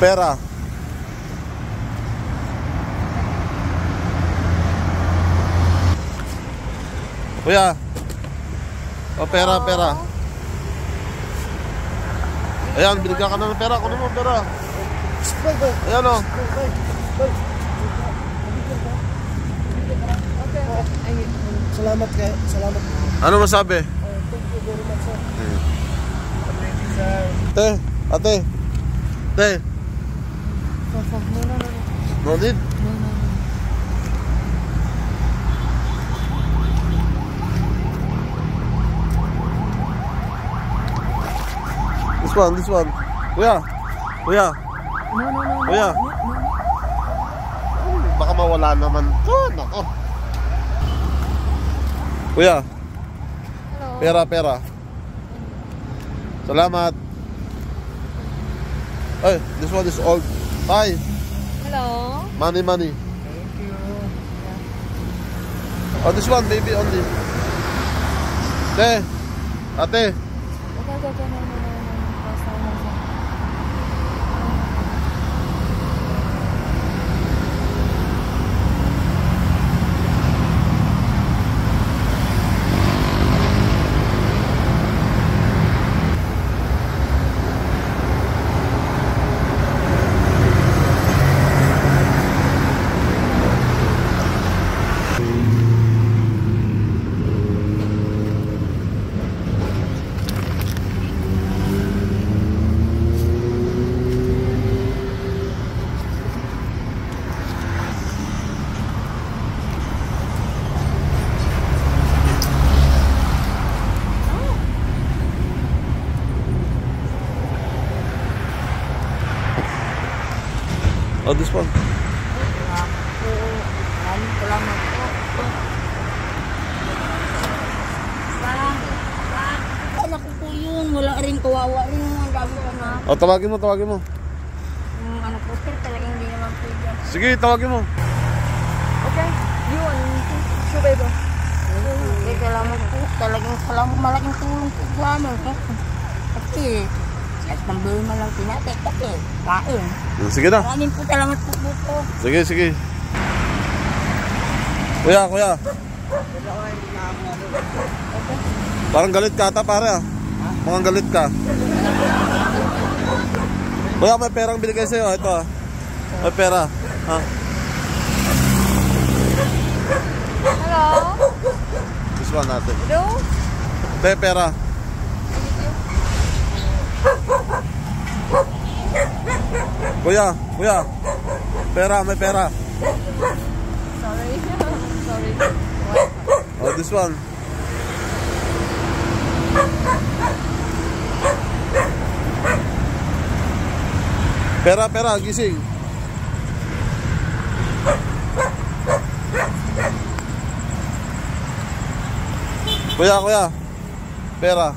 Pera. Kuya. O, pera, pera. Ayan, binigyan ka na ng pera. Kunin mo pera. Ayan o. Salamat kayo. Salamat. Ano masabi? Thank you very much, sir. Te, ate. Te. No need? This one. Kuya. Kuya. Kuya. Baka mawala naman. Oh, nako. Kuya. Pera, pera. Salamat. Ay, this one is old. Hi. Hello. Money. Thank you. Oh, this one, baby only. Te. Ate. Oh, this one. Maraming salamat po. Anak ko po yun. Wala rin kawawa rin. Ang dami ka na. Oh, tawagin mo. Yung anak ko sir, talagang hindi naman po dyan. Sige, tawagin mo. Okay. Yun. Subay ba? Okay, salamat po. Talagang salamat. Malaking tulong po sa amin. Kasi, at nambili mo lang tinatek kasi kain. Sige na. Maraming po salamat po po. Sige. Kuya. Parang galit ka ata, pare ah. Mukhang galit ka. Kuya, may perang binigay sa'yo. Ito ah. May pera. Ha? Hello? This one natin. Hello? Te, pera. Kuya. Pera, may pera. Sorry. Oh, this one. Pera, gising. Kuya. Pera.